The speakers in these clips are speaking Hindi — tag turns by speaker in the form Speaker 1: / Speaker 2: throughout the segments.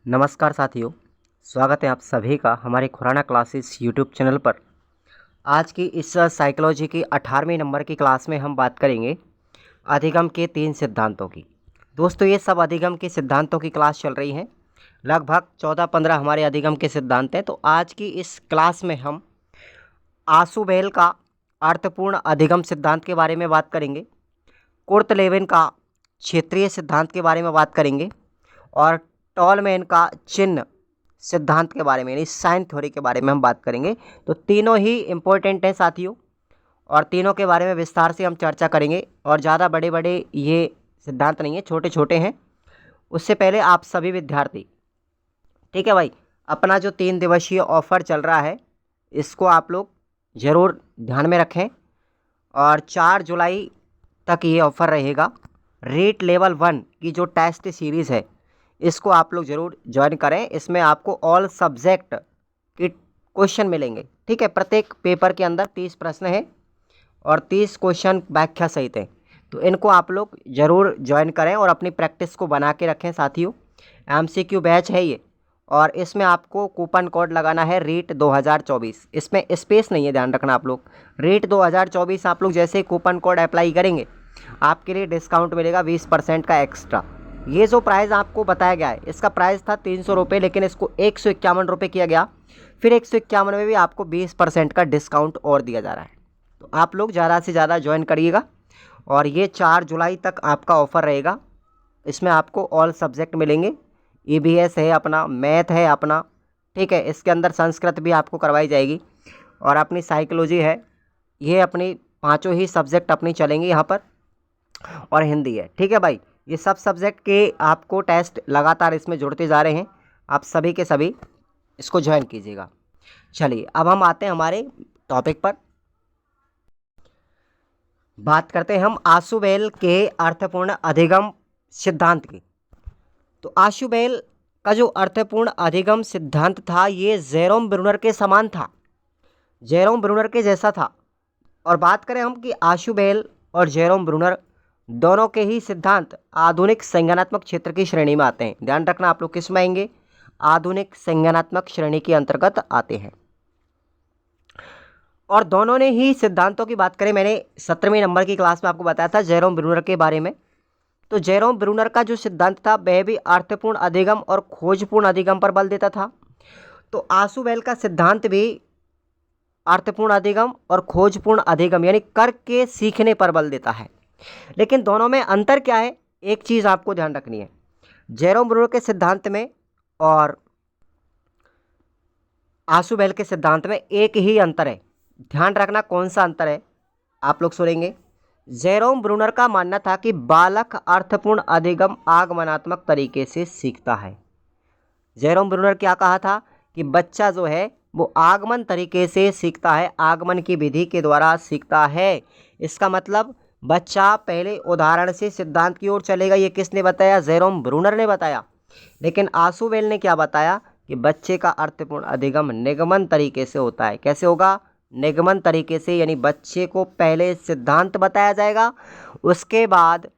Speaker 1: नमस्कार साथियों, स्वागत है आप सभी का हमारे खुराना क्लासेस यूट्यूब चैनल पर। आज की इस साइकोलॉजी की 18वें नंबर की क्लास में हम बात करेंगे अधिगम के 3 सिद्धांतों की। दोस्तों, ये सब अधिगम के सिद्धांतों की क्लास चल रही है। लगभग 14-15 हमारे अधिगम के सिद्धांत हैं। तो आज की इस क्लास में हम आशुबेल का अर्थपूर्ण अधिगम सिद्धांत के बारे में बात करेंगे, कुर्ट लेविन का क्षेत्रीय सिद्धांत के बारे में बात करेंगे और टॉलमैन का चिन्ह सिद्धांत के बारे में यानी साइन थ्योरी के बारे में हम बात करेंगे। तो तीनों ही इम्पोर्टेंट हैं साथियों, और तीनों के बारे में विस्तार से हम चर्चा करेंगे। और ज़्यादा बड़े बड़े ये सिद्धांत नहीं है, छोटे छोटे हैं। उससे पहले आप सभी विद्यार्थी, ठीक है भाई, अपना जो 3 दिवसीय ऑफ़र चल रहा है इसको आप लोग ज़रूर ध्यान में रखें। और 4 जुलाई तक ये ऑफ़र रहेगा। रीट लेवल 1 की जो टेस्ट सीरीज़ है इसको आप लोग ज़रूर ज्वाइन करें। इसमें आपको ऑल सब्जेक्ट के क्वेश्चन मिलेंगे, ठीक है। प्रत्येक पेपर के अंदर 30 प्रश्न हैं और 30 क्वेश्चन व्याख्या सहित हैं। तो इनको आप लोग ज़रूर ज्वाइन करें और अपनी प्रैक्टिस को बना के रखें साथियों। MCQ बैच है ये, और इसमें आपको कूपन कोड लगाना है रीट 2024। इसमें स्पेस नहीं है, ध्यान रखना आप लोग। रीट 2024 आप लोग जैसे कूपन कोड अप्लाई करेंगे आपके लिए डिस्काउंट मिलेगा 20% का एक्स्ट्रा। ये जो प्राइस आपको बताया गया है इसका प्राइस था 300 रुपये, लेकिन इसको 151 रुपये किया गया। फिर 151 में भी आपको 20% का डिस्काउंट और दिया जा रहा है। तो आप लोग ज़्यादा से ज़्यादा ज्वाइन करिएगा। और ये 4 जुलाई तक आपका ऑफ़र रहेगा। इसमें आपको ऑल सब्जेक्ट मिलेंगे। EVS है अपना, मैथ है अपना, ठीक है। इसके अंदर संस्कृत भी आपको करवाई जाएगी और अपनी साइकोलॉजी है। ये अपनी पाँचों ही सब्जेक्ट अपनी चलेंगी यहाँ पर, और हिंदी है, ठीक है भाई। ये सब सब्जेक्ट के आपको टेस्ट लगातार इसमें जुड़ते जा रहे हैं। आप सभी के सभी इसको ज्वाइन कीजिएगा। चलिए, अब हम आते हैं हमारे टॉपिक पर। बात करते हैं हम आशुबेल के अर्थपूर्ण अधिगम सिद्धांत की। तो आशुबेल का जो अर्थपूर्ण अधिगम सिद्धांत था ये जेरोम ब्रूनर के समान था, जेरोम ब्रूनर के जैसा था। और बात करें हम कि आशुबेल और जेरोम ब्रूनर दोनों के ही सिद्धांत आधुनिक संज्ञानात्मक क्षेत्र की श्रेणी में आते हैं। ध्यान रखना आप लोग किस में आएंगे, आधुनिक संज्ञानात्मक श्रेणी के अंतर्गत आते हैं। और दोनों ने ही सिद्धांतों की बात करें, मैंने 17वें नंबर की क्लास में आपको बताया था जेरोम ब्रूनर के बारे में। तो जेरोम ब्रूनर का जो सिद्धांत था वह भी अर्थपूर्ण अधिगम और खोजपूर्ण अधिगम पर बल देता था। तो आशुबेल का सिद्धांत भी अर्थपूर्ण अधिगम और खोजपूर्ण अधिगम यानी करके सीखने पर बल देता है। लेकिन दोनों में अंतर क्या है, एक चीज़ आपको ध्यान रखनी है। जेरोम ब्रूनर के सिद्धांत में और आशुबेल के सिद्धांत में एक ही अंतर है। ध्यान रखना कौन सा अंतर है, आप लोग सुनेंगे। जेरोम ब्रूनर का मानना था कि बालक अर्थपूर्ण अधिगम आगमनात्मक तरीके से सीखता है। जेरोम ब्रूनर क्या कहा था कि बच्चा जो है वो आगमन तरीके से सीखता है, आगमन की विधि के द्वारा सीखता है। इसका मतलब बच्चा पहले उदाहरण से सिद्धांत की ओर चलेगा। ये किसने बताया, जेरोम ब्रूनर ने बताया। लेकिन आशुबेल ने क्या बताया कि बच्चे का अर्थपूर्ण अधिगम निगमन तरीके से होता है। कैसे होगा, निगमन तरीके से, यानी बच्चे को पहले सिद्धांत बताया जाएगा, उसके बाद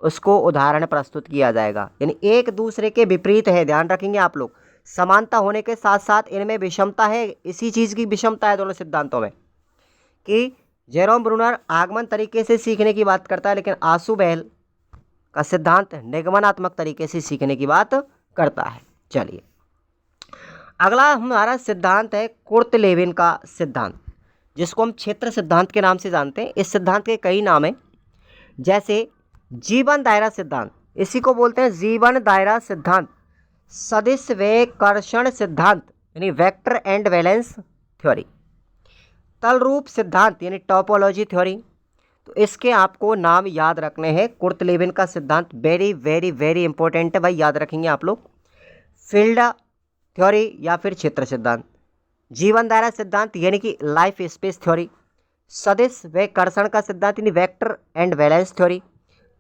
Speaker 1: उसको उदाहरण प्रस्तुत किया जाएगा। यानी एक दूसरे के विपरीत है, ध्यान रखेंगे आप लोग। समानता होने के साथ साथ इनमें विषमता है। इसी चीज़ की विषमता है दोनों सिद्धांतों में कि जेरोम ब्रूनर आगमन तरीके से सीखने की बात करता है, लेकिन आशुबेल का सिद्धांत निगमनात्मक तरीके से सीखने की बात करता है। चलिए, अगला हमारा सिद्धांत है कुर्ट लेविन का सिद्धांत, जिसको हम क्षेत्र सिद्धांत के नाम से जानते हैं। इस सिद्धांत के कई नाम हैं, जैसे जीवन दायरा सिद्धांत, इसी को बोलते हैं जीवन दायरा सिद्धांत। सदिश विकर्षण सिद्धांत यानी वेक्टर एंड वैलेंस थ्योरी। तल रूप सिद्धांत यानी टोपोलॉजी थ्योरी। तो इसके आपको नाम याद रखने हैं। कुर्ट लेविन का सिद्धांत वेरी वेरी वेरी इंपॉर्टेंट है भाई, याद रखेंगे आप लोग। फील्ड थ्योरी या फिर क्षेत्र सिद्धांत। जीवन दायरा सिद्धांत यानी कि लाइफ स्पेस थ्योरी। सदिश विकर्षण का सिद्धांत यानी वेक्टर एंड वैलेंस थ्योरी।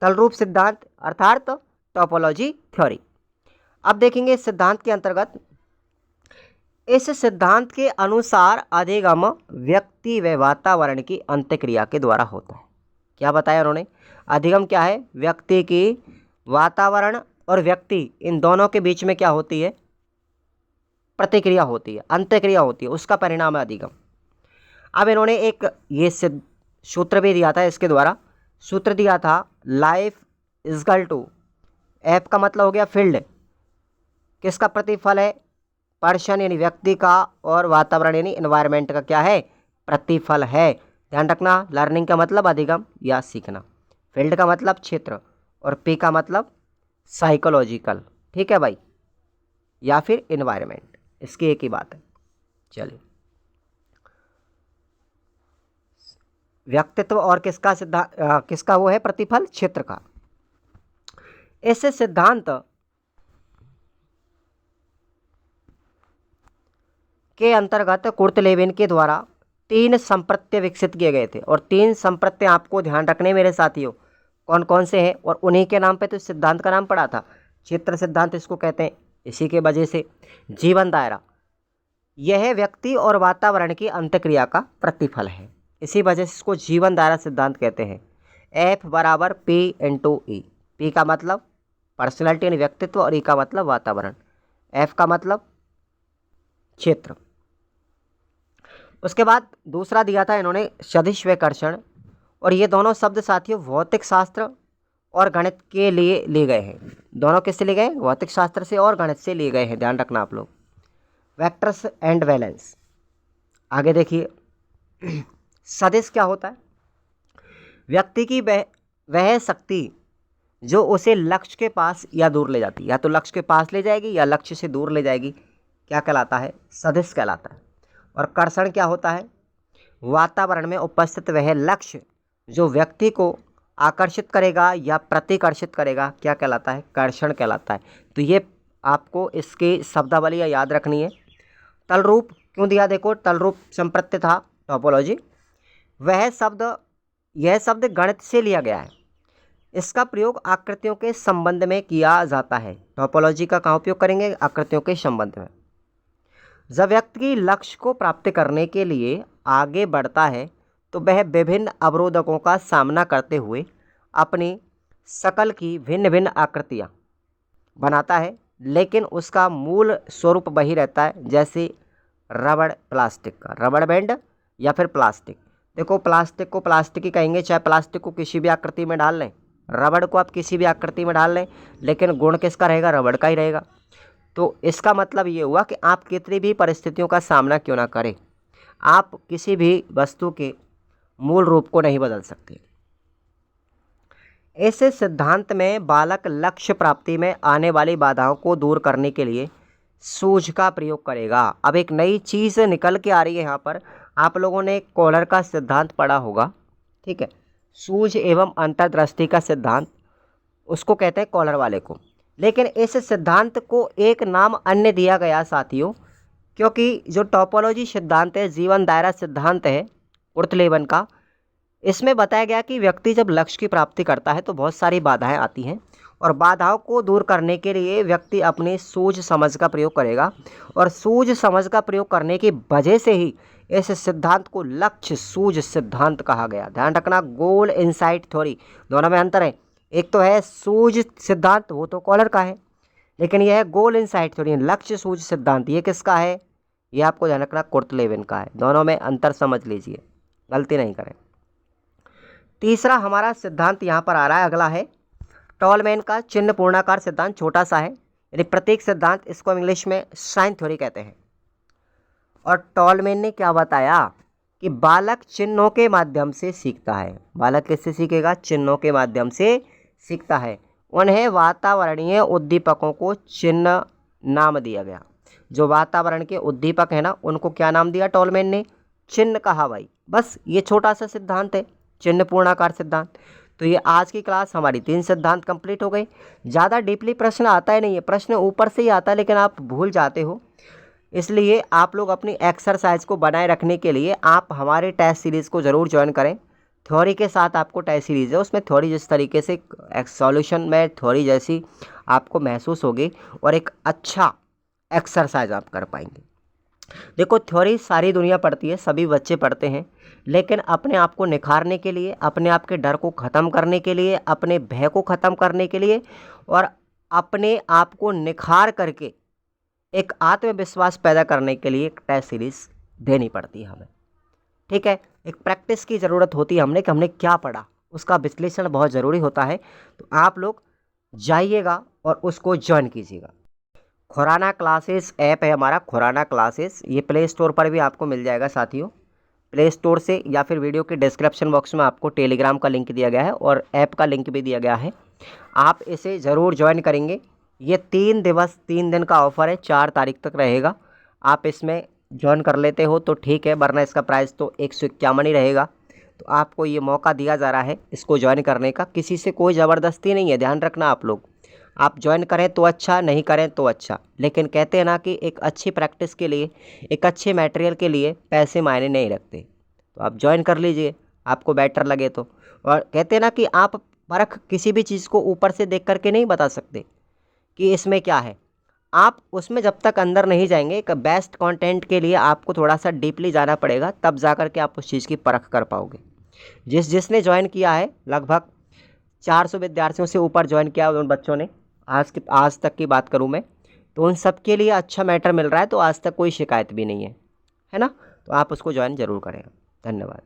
Speaker 1: तल रूप सिद्धांत अर्थात टोपोलॉजी थ्योरी। अब देखेंगे इस सिद्धांत के अंतर्गत, इस सिद्धांत के अनुसार अधिगम व्यक्ति व वातावरण की अंतःक्रिया के द्वारा होता है। क्या बताया उन्होंने, अधिगम क्या है, व्यक्ति की, वातावरण और व्यक्ति, इन दोनों के बीच में क्या होती है? प्रतिक्रिया होती है, अंतःक्रिया होती है, उसका परिणाम है अधिगम। अब इन्होंने एक ये सूत्र भी दिया था, इसके द्वारा सूत्र दिया था लाइफ इजकल टू, एफ का मतलब हो गया फील्ड, किसका प्रतिफल है? पर्सन यानी व्यक्ति का, और वातावरण यानी एनवायरनमेंट का क्या है? प्रतिफल है। ध्यान रखना, लर्निंग का मतलब अधिगम या सीखना, फील्ड का मतलब क्षेत्र, और पी का मतलब साइकोलॉजिकल, ठीक है भाई, या फिर एनवायरनमेंट, इसकी एक ही बात है। चलिए, व्यक्तित्व और किसका सिद्धांत, किसका वो है प्रतिफल? क्षेत्र का। इस सिद्धांत के अंतर्गत कुर्ट लेविन के द्वारा 3 संप्रत्यय विकसित किए गए थे, और 3 संप्रत्यय आपको ध्यान रखने मेरे साथियों, कौन कौन से हैं, और उन्हीं के नाम पे तो सिद्धांत का नाम पड़ा था, क्षेत्र सिद्धांत इसको कहते हैं। इसी के वजह से जीवन दायरा, यह व्यक्ति और वातावरण की अंतःक्रिया का प्रतिफल है, इसी वजह से इसको जीवन दायरा सिद्धांत कहते हैं। एफ बराबर पी इंटू ई, पी का मतलब पर्सनैलिटी यानी व्यक्तित्व, और ई का मतलब वातावरण, एफ का मतलब क्षेत्र। उसके बाद दूसरा दिया था इन्होंने सदिश विकर्षण, और ये दोनों शब्द साथियों भौतिक शास्त्र और गणित के लिए लिए गए हैं। दोनों किससे लिए गए? भौतिक शास्त्र से और गणित से लिए गए हैं, ध्यान रखना आप लोग। वेक्टर्स एंड वैलेंस, आगे देखिए सदिश क्या होता है? व्यक्ति की वह शक्ति जो उसे लक्ष्य के पास या दूर ले जाती, या तो लक्ष्य के पास ले जाएगी या लक्ष्य से दूर ले जाएगी, क्या कहलाता है? सदिश कहलाता है। और कर्षण क्या होता है? वातावरण में उपस्थित वह लक्ष्य जो व्यक्ति को आकर्षित करेगा या प्रतिकर्षित करेगा, क्या कहलाता है? कर्षण कहलाता है। तो ये आपको इसकी शब्दावली याद रखनी है। तलरूप क्यों दिया? देखो, तलरूप संप्रत्यय था, टोपोलॉजी, यह शब्द गणित से लिया गया है। इसका प्रयोग आकृतियों के संबंध में किया जाता है। टोपोलॉजी का कहाँ उपयोग करेंगे? आकृतियों के संबंध में। जब व्यक्ति लक्ष्य को प्राप्त करने के लिए आगे बढ़ता है तो वह विभिन्न अवरोधकों का सामना करते हुए अपनी शकल की भिन्न भिन्न आकृतियाँ बनाता है, लेकिन उसका मूल स्वरूप वही रहता है, जैसे रबड़, प्लास्टिक का रबड़ बैंड या फिर प्लास्टिक। देखो, प्लास्टिक को प्लास्टिक ही कहेंगे, चाहे प्लास्टिक को किसी भी आकृति में डाल लें, रबड़ को आप किसी भी आकृति में डाल लें, लेकिन गुण किसका रहेगा? रबड़ का ही रहेगा। तो इसका मतलब ये हुआ कि आप कितनी भी परिस्थितियों का सामना क्यों ना करें, आप किसी भी वस्तु के मूल रूप को नहीं बदल सकते। इस सिद्धांत में बालक लक्ष्य प्राप्ति में आने वाली बाधाओं को दूर करने के लिए सूझ का प्रयोग करेगा। अब एक नई चीज़ निकल के आ रही है यहाँ पर, आप लोगों ने कॉलर का सिद्धांत पढ़ा होगा, ठीक है, सूझ एवं अंतर्दृष्टि का सिद्धांत, उसको कहते हैं कॉलर वाले को। लेकिन इस सिद्धांत को एक नाम अन्य दिया गया साथियों, क्योंकि जो टोपोलॉजी सिद्धांत है, जीवन दायरा सिद्धांत है कुर्ट लेविन का, इसमें बताया गया कि व्यक्ति जब लक्ष्य की प्राप्ति करता है तो बहुत सारी बाधाएं आती हैं, और बाधाओं को दूर करने के लिए व्यक्ति अपनी सूझ समझ का प्रयोग करेगा, और सूझ समझ का प्रयोग करने की वजह से ही इस सिद्धांत को लक्ष्य सूझ सिद्धांत कहा गया। ध्यान रखना, गोल इनसाइट थ्योरी, दोनों में अंतर है। एक तो है सूझ सिद्धांत, वो तो कॉलर का है, लेकिन यह है गोल इनसाइट थ्योरी, लक्ष्य सूझ सिद्धांत, ये किसका है? ये आपको ध्यान रखना कुर्ट लेविन का है। दोनों में अंतर समझ लीजिए, गलती नहीं करें। तीसरा हमारा सिद्धांत यहाँ पर आ रहा है, अगला है टॉलमैन का चिन्ह पूर्णाकार सिद्धांत, छोटा सा है, यानी प्रतीक सिद्धांत, इसको इंग्लिश में साइन थ्योरी कहते हैं। और टॉलमैन ने क्या बताया कि बालक चिन्हों के माध्यम से सीखता है। बालक किससे सीखेगा? चिन्हों के माध्यम से सीखता है। उन्हें वातावरणीय उद्दीपकों को चिन्ह नाम दिया गया। जो वातावरण के उद्दीपक है ना, उनको क्या नाम दिया टॉलमैन ने? चिन्ह कहा भाई। बस ये छोटा सा सिद्धांत है, चिन्ह पूर्णाकार सिद्धांत। तो ये आज की क्लास हमारी 3 सिद्धांत कंप्लीट हो गई। ज़्यादा डीपली प्रश्न आता ही नहीं है, प्रश्न ऊपर से ही आता है, लेकिन आप भूल जाते हो। इसलिए आप लोग अपनी एक्सरसाइज को बनाए रखने के लिए आप हमारे टेस्ट सीरीज़ को ज़रूर ज्वाइन करें। थ्योरी के साथ आपको टेस्ट सीरीज़ है, उसमें थ्योरी जिस तरीके से सॉल्यूशन में थ्योरी जैसी आपको महसूस होगी, और एक अच्छा एक्सरसाइज आप कर पाएंगे। देखो, थ्योरी सारी दुनिया पढ़ती है, सभी बच्चे पढ़ते हैं, लेकिन अपने आप को निखारने के लिए, अपने आप के डर को ख़त्म करने के लिए, अपने भय को ख़त्म करने के लिए, और अपने आप को निखार करके एक आत्मविश्वास पैदा करने के लिए एक टेस्ट सीरीज़ देनी पड़ती है हमें। ठीक है, एक प्रैक्टिस की ज़रूरत होती है हमने कि हमने क्या पढ़ा, उसका विश्लेषण बहुत ज़रूरी होता है। तो आप लोग जाइएगा और उसको ज्वाइन कीजिएगा। खुराना क्लासेस ऐप है हमारा, खुराना क्लासेस, ये प्ले स्टोर पर भी आपको मिल जाएगा साथियों। प्ले स्टोर से या फिर वीडियो के डिस्क्रिप्शन बॉक्स में आपको टेलीग्राम का लिंक दिया गया है और ऐप का लिंक भी दिया गया है। आप इसे ज़रूर ज्वाइन करेंगे। ये 3 दिवस 3 दिन का ऑफ़र है, 4 तारीख तक रहेगा। आप इसमें ज्वाइन कर लेते हो तो ठीक है, वरना इसका प्राइस तो 151 ही रहेगा। तो आपको ये मौका दिया जा रहा है इसको ज्वाइन करने का, किसी से कोई ज़बरदस्ती नहीं है, ध्यान रखना आप लोग। आप ज्वाइन करें तो अच्छा, नहीं करें तो अच्छा, लेकिन कहते हैं ना कि एक अच्छी प्रैक्टिस के लिए, एक अच्छे मटेरियल के लिए पैसे मायने नहीं रखते। तो आप ज्वाइन कर लीजिए, आपको बेटर लगे तो। और कहते हैं ना कि आप परख किसी भी चीज़ को ऊपर से देख करके नहीं बता सकते कि इसमें क्या है। आप उसमें जब तक अंदर नहीं जाएंगे, एक बेस्ट कंटेंट के लिए आपको थोड़ा सा डीपली जाना पड़ेगा, तब जा कर के आप उस चीज़ की परख कर पाओगे। जिसने ज्वाइन किया है, लगभग 400 विद्यार्थियों से ऊपर ज्वाइन किया उन बच्चों ने, आज तक की बात करूं मैं, तो उन सब के लिए अच्छा मैटर मिल रहा है, तो आज तक कोई शिकायत भी नहीं है ना। तो आप उसको ज्वाइन ज़रूर करें। धन्यवाद।